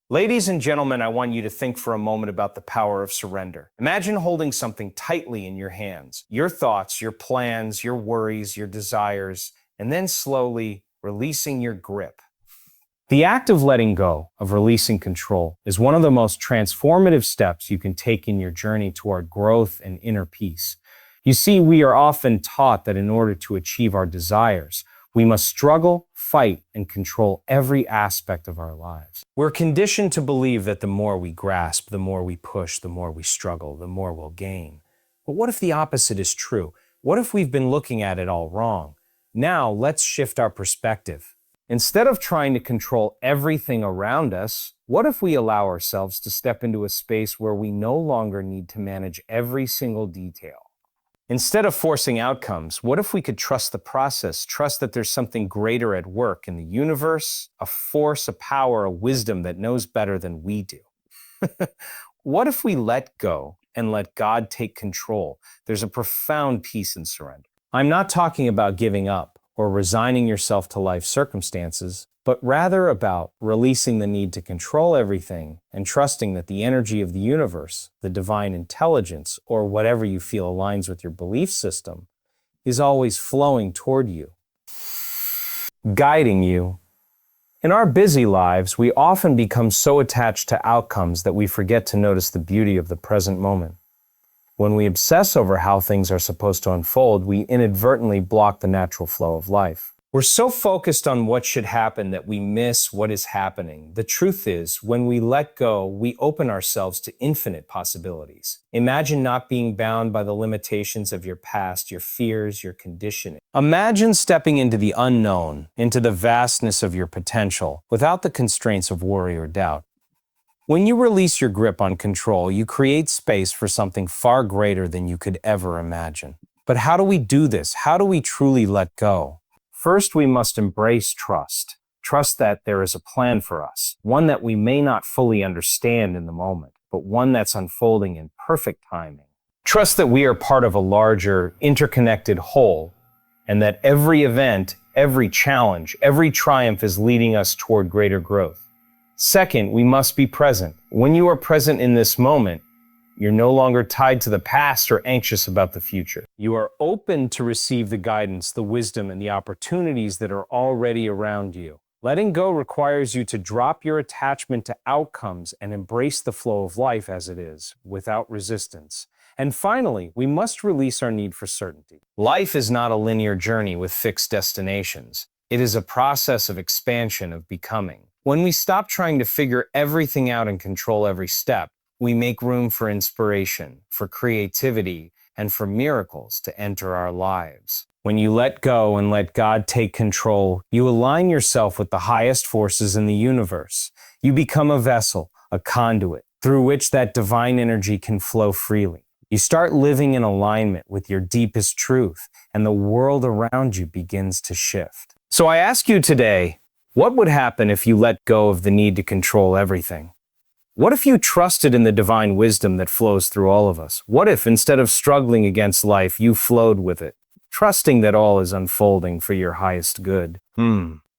Ladies and gentlemen, I want you to think for a moment about the power of surrender. Imagine holding something tightly in your hands, your thoughts, your plans, your worries, your desires, and then slowly releasing your grip. The act of letting go, of releasing control, is one of the most transformative steps you can take in your journey toward growth and inner peace. You see, we are often taught that in order to achieve our desires, we must struggle, fight, and control every aspect of our lives. We're conditioned to believe that the more we grasp, the more we push, the more we struggle, the more we'll gain. But what if the opposite is true? What if we've been looking at it all wrong? Now, let's shift our perspective. Instead of trying to control everything around us, what if we allow ourselves to step into a space where we no longer need to manage every single detail? Instead of forcing outcomes, what if we could trust the process, trust that there's something greater at work in the universe, a force, a power, a wisdom that knows better than we do? What if we let go and let God take control? There's a profound peace in surrender. I'm not talking about giving up or resigning yourself to life circumstances, but rather about releasing the need to control everything and trusting that the energy of the universe, the divine intelligence, or whatever you feel aligns with your belief system, is always flowing toward you, guiding you. In our busy lives, we often become so attached to outcomes that we forget to notice the beauty of the present moment. When we obsess over how things are supposed to unfold, we inadvertently block the natural flow of life. We're so focused on what should happen that we miss what is happening. The truth is, when we let go, we open ourselves to infinite possibilities. Imagine not being bound by the limitations of your past, your fears, your conditioning. Imagine stepping into the unknown, into the vastness of your potential, without the constraints of worry or doubt. When you release your grip on control, you create space for something far greater than you could ever imagine. But how do we do this? How do we truly let go? First, we must embrace trust. Trust that there is a plan for us, one that we may not fully understand in the moment, but one that's unfolding in perfect timing. Trust that we are part of a larger, interconnected whole, and that every event, every challenge, every triumph is leading us toward greater growth. Second, we must be present. When you are present in this moment, you're no longer tied to the past or anxious about the future. You are open to receive the guidance, the wisdom, and the opportunities that are already around you. Letting go requires you to drop your attachment to outcomes and embrace the flow of life as it is, without resistance. And finally, we must release our need for certainty. Life is not a linear journey with fixed destinations. It is a process of expansion, of becoming. When we stop trying to figure everything out and control every step, we make room for inspiration, for creativity, and for miracles to enter our lives. When you let go and let God take control, you align yourself with the highest forces in the universe. You become a vessel, a conduit, through which that divine energy can flow freely. You start living in alignment with your deepest truth, and the world around you begins to shift. So I ask you today, what would happen if you let go of the need to control everything? What if you trusted in the divine wisdom that flows through all of us? What if, instead of struggling against life, you flowed with it, trusting that all is unfolding for your highest good?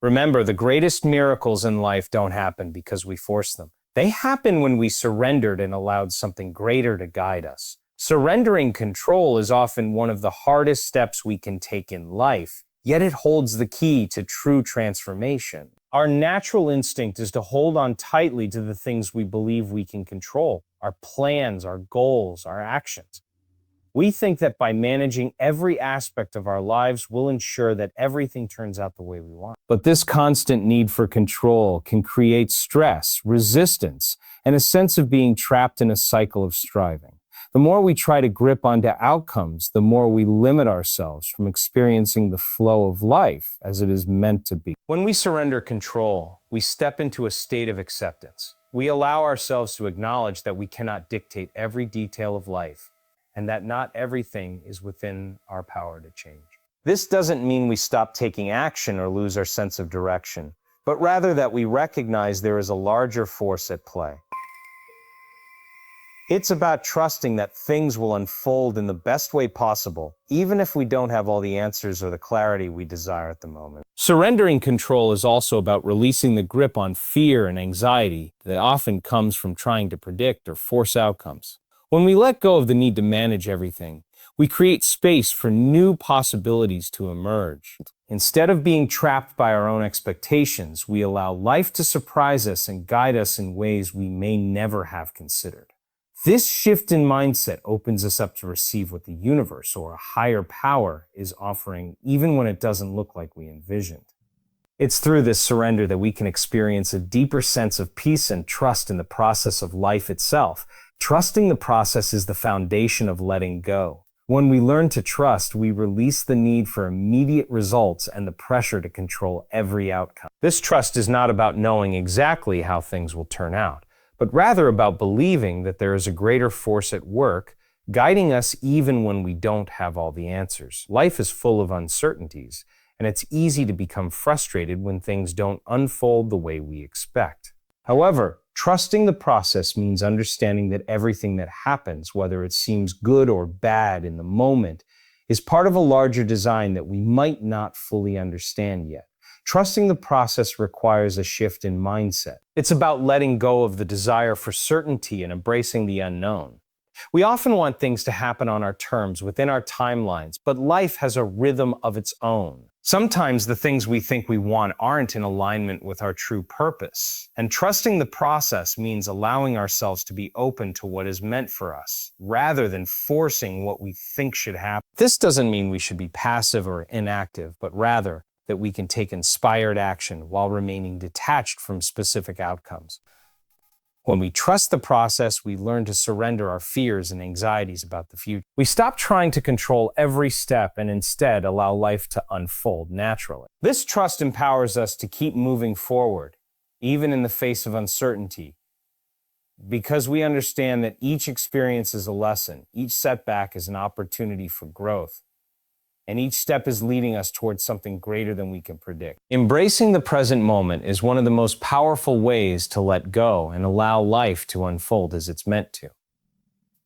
Remember, the greatest miracles in life don't happen because we force them. They happen when we surrendered and allowed something greater to guide us. Surrendering control is often one of the hardest steps we can take in life, yet it holds the key to true transformation. Our natural instinct is to hold on tightly to the things we believe we can control, our plans, our goals, our actions. We think that by managing every aspect of our lives, we'll ensure that everything turns out the way we want. But this constant need for control can create stress, resistance, and a sense of being trapped in a cycle of striving. The more we try to grip onto outcomes, the more we limit ourselves from experiencing the flow of life as it is meant to be. When we surrender control, we step into a state of acceptance. We allow ourselves to acknowledge that we cannot dictate every detail of life, and that not everything is within our power to change. This doesn't mean we stop taking action or lose our sense of direction, but rather that we recognize there is a larger force at play. It's about trusting that things will unfold in the best way possible, even if we don't have all the answers or the clarity we desire at the moment. Surrendering control is also about releasing the grip on fear and anxiety that often comes from trying to predict or force outcomes. When we let go of the need to manage everything, we create space for new possibilities to emerge. Instead of being trapped by our own expectations, we allow life to surprise us and guide us in ways we may never have considered. This shift in mindset opens us up to receive what the universe or a higher power is offering, even when it doesn't look like we envisioned. It's through this surrender that we can experience a deeper sense of peace and trust in the process of life itself. Trusting the process is the foundation of letting go. When we learn to trust, we release the need for immediate results and the pressure to control every outcome. This trust is not about knowing exactly how things will turn out, but rather about believing that there is a greater force at work, guiding us even when we don't have all the answers. Life is full of uncertainties, and it's easy to become frustrated when things don't unfold the way we expect. However, trusting the process means understanding that everything that happens, whether it seems good or bad in the moment, is part of a larger design that we might not fully understand yet. Trusting the process requires a shift in mindset. It's about letting go of the desire for certainty and embracing the unknown. We often want things to happen on our terms, within our timelines, but life has a rhythm of its own. Sometimes the things we think we want aren't in alignment with our true purpose. And trusting the process means allowing ourselves to be open to what is meant for us, rather than forcing what we think should happen. This doesn't mean we should be passive or inactive, but rather that we can take inspired action while remaining detached from specific outcomes. When we trust the process, we learn to surrender our fears and anxieties about the future. We stop trying to control every step and instead allow life to unfold naturally. This trust empowers us to keep moving forward, even in the face of uncertainty, because we understand that each experience is a lesson, each setback is an opportunity for growth, and each step is leading us towards something greater than we can predict. Embracing the present moment is one of the most powerful ways to let go and allow life to unfold as it's meant to.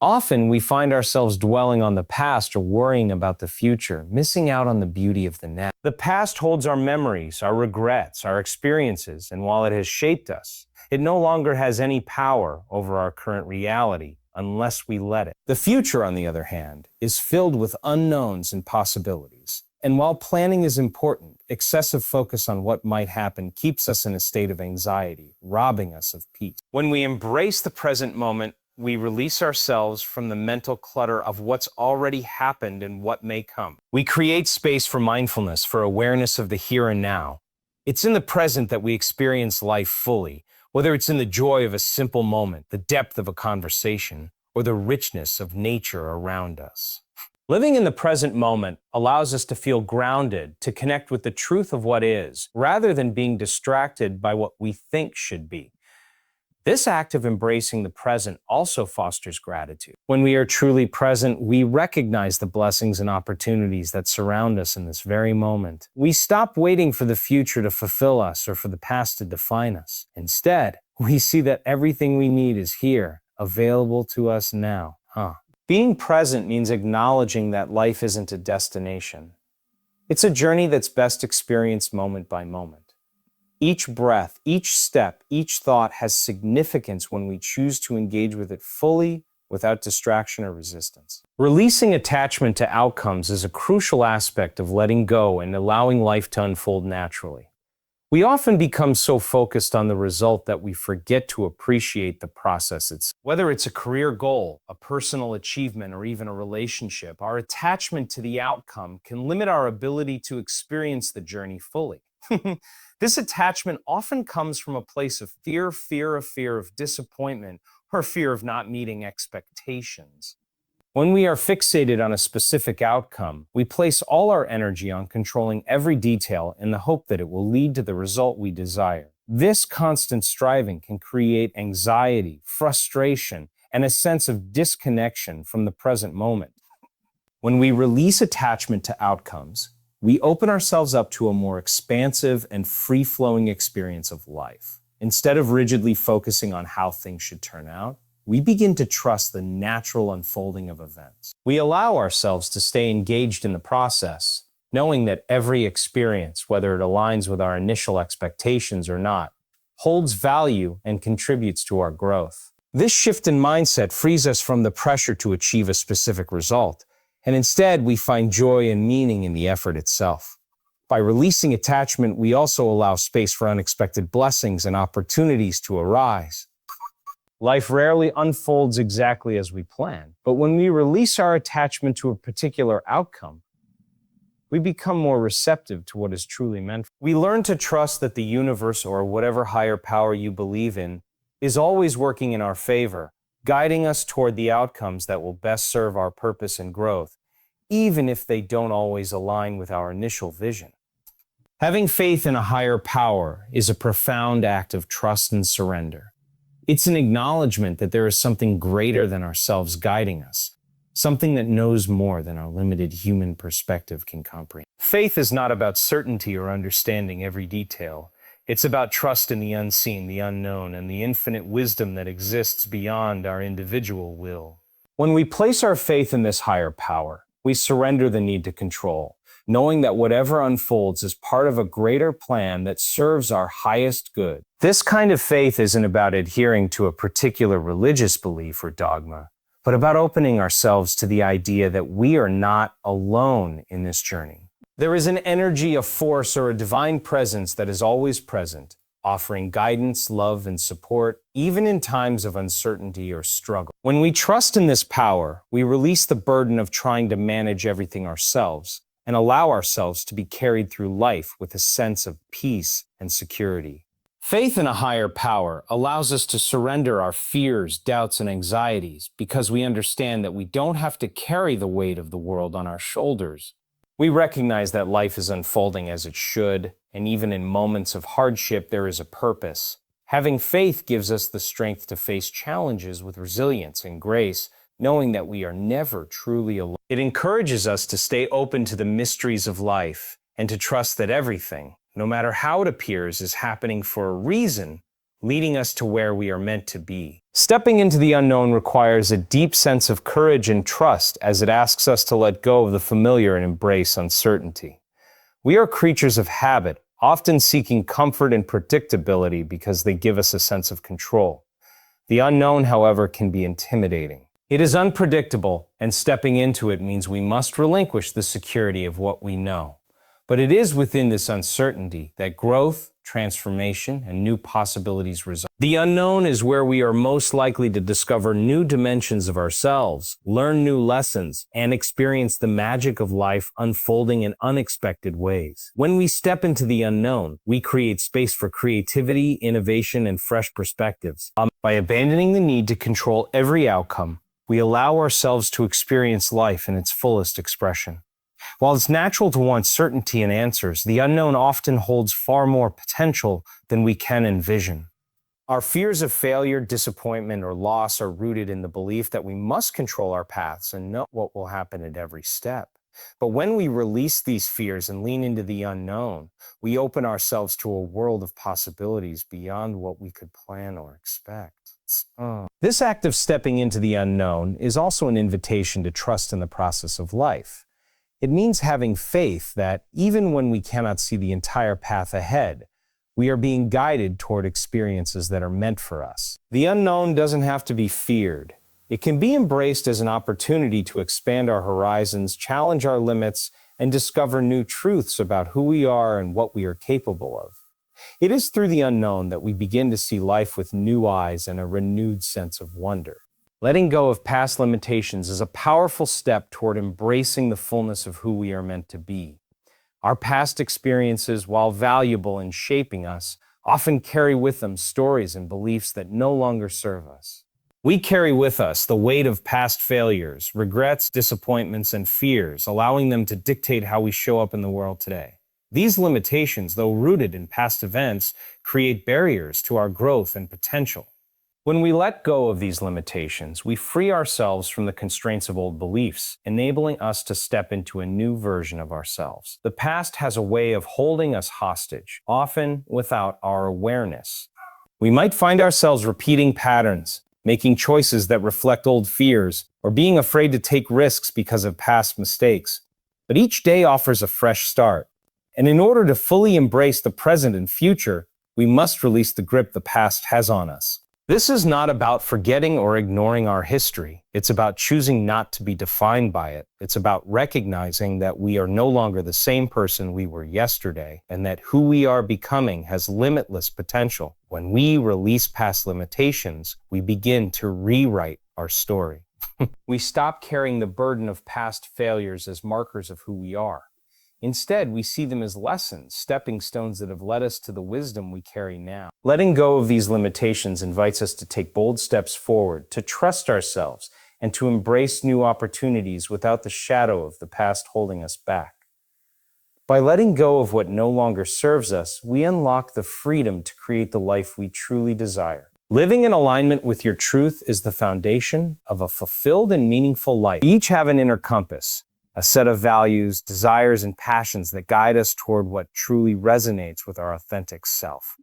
Often, we find ourselves dwelling on the past or worrying about the future, missing out on the beauty of the now. The past holds our memories, our regrets, our experiences, and while it has shaped us, it no longer has any power over our current reality unless we let it. The future, on the other hand, is filled with unknowns and possibilities. And while planning is important, excessive focus on what might happen keeps us in a state of anxiety, robbing us of peace. When we embrace the present moment, we release ourselves from the mental clutter of what's already happened and what may come. We create space for mindfulness, for awareness of the here and now. It's in the present that we experience life fully, whether it's in the joy of a simple moment, the depth of a conversation, or the richness of nature around us. Living in the present moment allows us to feel grounded, to connect with the truth of what is, rather than being distracted by what we think should be. This act of embracing the present also fosters gratitude. When we are truly present, we recognize the blessings and opportunities that surround us in this very moment. We stop waiting for the future to fulfill us or for the past to define us. Instead, we see that everything we need is here, available to us now. Being present means acknowledging that life isn't a destination. It's a journey that's best experienced moment by moment. Each breath, each step, each thought has significance when we choose to engage with it fully, without distraction or resistance. Releasing attachment to outcomes is a crucial aspect of letting go and allowing life to unfold naturally. We often become so focused on the result that we forget to appreciate the process itself. Whether it's a career goal, a personal achievement, or even a relationship, our attachment to the outcome can limit our ability to experience the journey fully. This attachment often comes from a place of fear of disappointment, or fear of not meeting expectations. When we are fixated on a specific outcome, we place all our energy on controlling every detail in the hope that it will lead to the result we desire. This constant striving can create anxiety, frustration, and a sense of disconnection from the present moment. When we release attachment to outcomes, we open ourselves up to a more expansive and free-flowing experience of life. Instead of rigidly focusing on how things should turn out, we begin to trust the natural unfolding of events. We allow ourselves to stay engaged in the process, knowing that every experience, whether it aligns with our initial expectations or not, holds value and contributes to our growth. This shift in mindset frees us from the pressure to achieve a specific result, and instead we find joy and meaning in the effort itself. By releasing attachment, we also allow space for unexpected blessings and opportunities to arise. Life rarely unfolds exactly as we plan, but when we release our attachment to a particular outcome, we become more receptive to what is truly meant. We learn to trust that the universe, or whatever higher power you believe in, is always working in our favor, guiding us toward the outcomes that will best serve our purpose and growth, even if they don't always align with our initial vision. Having faith in a higher power is a profound act of trust and surrender. It's an acknowledgement that there is something greater than ourselves guiding us, something that knows more than our limited human perspective can comprehend. Faith is not about certainty or understanding every detail. It's about trust in the unseen, the unknown, and the infinite wisdom that exists beyond our individual will. When we place our faith in this higher power, we surrender the need to control, knowing that whatever unfolds is part of a greater plan that serves our highest good. This kind of faith isn't about adhering to a particular religious belief or dogma, but about opening ourselves to the idea that we are not alone in this journey. There is an energy, a force, or a divine presence that is always present, offering guidance, love, and support, even in times of uncertainty or struggle. When we trust in this power, we release the burden of trying to manage everything ourselves and allow ourselves to be carried through life with a sense of peace and security. Faith in a higher power allows us to surrender our fears, doubts, and anxieties because we understand that we don't have to carry the weight of the world on our shoulders. We recognize that life is unfolding as it should, and even in moments of hardship, there is a purpose. Having faith gives us the strength to face challenges with resilience and grace, knowing that we are never truly alone. It encourages us to stay open to the mysteries of life and to trust that everything, no matter how it appears, is happening for a reason, leading us to where we are meant to be. Stepping into the unknown requires a deep sense of courage and trust as it asks us to let go of the familiar and embrace uncertainty. We are creatures of habit, often seeking comfort and predictability because they give us a sense of control. The unknown, however, can be intimidating. It is unpredictable, and stepping into it means we must relinquish the security of what we know. But it is within this uncertainty that growth, transformation, and new possibilities reside. The unknown is where we are most likely to discover new dimensions of ourselves, learn new lessons, and experience the magic of life unfolding in unexpected ways. When we step into the unknown, we create space for creativity, innovation, and fresh perspectives. By abandoning the need to control every outcome, we allow ourselves to experience life in its fullest expression. While it's natural to want certainty and answers, the unknown often holds far more potential than we can envision. Our fears of failure, disappointment, or loss are rooted in the belief that we must control our paths and know what will happen at every step. But when we release these fears and lean into the unknown, we open ourselves to a world of possibilities beyond what we could plan or expect. This act of stepping into the unknown is also an invitation to trust in the process of life. It means having faith that even when we cannot see the entire path ahead, we are being guided toward experiences that are meant for us. The unknown doesn't have to be feared. It can be embraced as an opportunity to expand our horizons, challenge our limits, and discover new truths about who we are and what we are capable of. It is through the unknown that we begin to see life with new eyes and a renewed sense of wonder. Letting go of past limitations is a powerful step toward embracing the fullness of who we are meant to be. Our past experiences, while valuable in shaping us, often carry with them stories and beliefs that no longer serve us. We carry with us the weight of past failures, regrets, disappointments, and fears, allowing them to dictate how we show up in the world today. These limitations, though rooted in past events, create barriers to our growth and potential. When we let go of these limitations, we free ourselves from the constraints of old beliefs, enabling us to step into a new version of ourselves. The past has a way of holding us hostage, often without our awareness. We might find ourselves repeating patterns, making choices that reflect old fears, or being afraid to take risks because of past mistakes. But each day offers a fresh start. And in order to fully embrace the present and future, we must release the grip the past has on us. This is not about forgetting or ignoring our history. It's about choosing not to be defined by it. It's about recognizing that we are no longer the same person we were yesterday, and that who we are becoming has limitless potential. When we release past limitations, we begin to rewrite our story. We stop carrying the burden of past failures as markers of who we are. Instead, we see them as lessons, stepping stones that have led us to the wisdom we carry now. Letting go of these limitations invites us to take bold steps forward, to trust ourselves, and to embrace new opportunities without the shadow of the past holding us back. By letting go of what no longer serves us, we unlock the freedom to create the life we truly desire. Living in alignment with your truth is the foundation of a fulfilled and meaningful life. We each have an inner compass, a set of values, desires, and passions that guide us toward what truly resonates with our authentic self.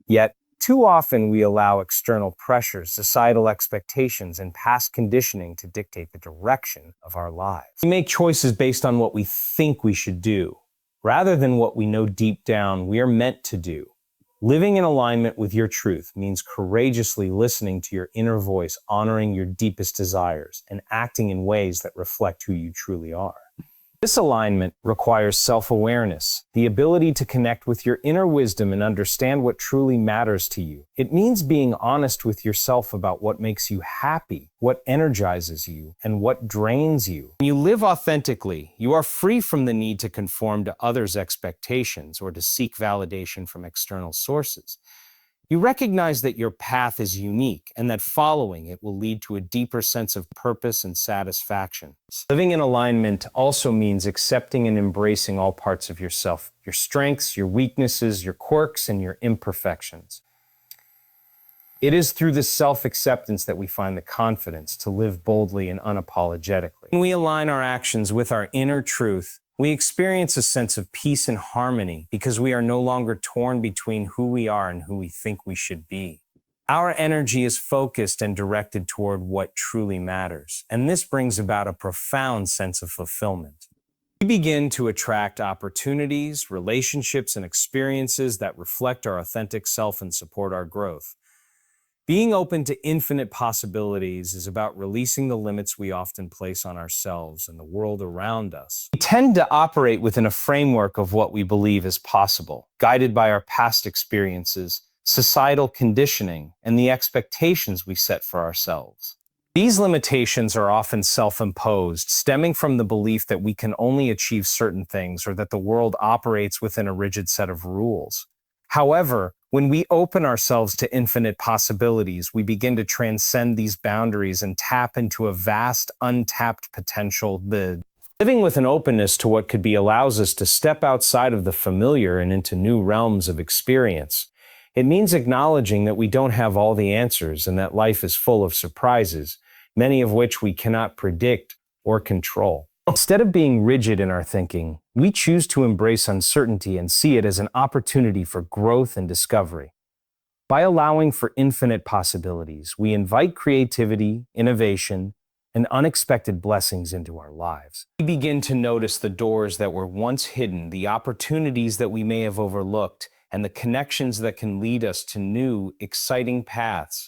Yet, too often we allow external pressures, societal expectations, and past conditioning to dictate the direction of our lives. We make choices based on what we think we should do, rather than what we know deep down we are meant to do. Living in alignment with your truth means courageously listening to your inner voice, honoring your deepest desires, and acting in ways that reflect who you truly are. This alignment requires self-awareness, the ability to connect with your inner wisdom and understand what truly matters to you. It means being honest with yourself about what makes you happy, what energizes you, and what drains you. When you live authentically, you are free from the need to conform to others' expectations or to seek validation from external sources. You recognize that your path is unique and that following it will lead to a deeper sense of purpose and satisfaction. Living in alignment also means accepting and embracing all parts of yourself, your strengths, your weaknesses, your quirks, and your imperfections. It is through this self-acceptance that we find the confidence to live boldly and unapologetically. When we align our actions with our inner truth, we experience a sense of peace and harmony because we are no longer torn between who we are and who we think we should be. Our energy is focused and directed toward what truly matters, and this brings about a profound sense of fulfillment. We begin to attract opportunities, relationships, and experiences that reflect our authentic self and support our growth. Being open to infinite possibilities is about releasing the limits we often place on ourselves and the world around us. We tend to operate within a framework of what we believe is possible, guided by our past experiences, societal conditioning, and the expectations we set for ourselves. These limitations are often self-imposed, stemming from the belief that we can only achieve certain things or that the world operates within a rigid set of rules. However, when we open ourselves to infinite possibilities, we begin to transcend these boundaries and tap into a vast, untapped potential. Living with an openness to what could be allows us to step outside of the familiar and into new realms of experience. It means acknowledging that we don't have all the answers and that life is full of surprises, many of which we cannot predict or control. Instead of being rigid in our thinking, we choose to embrace uncertainty and see it as an opportunity for growth and discovery. By allowing for infinite possibilities, we invite creativity, innovation, and unexpected blessings into our lives. We begin to notice the doors that were once hidden, the opportunities that we may have overlooked, and the connections that can lead us to new, exciting paths.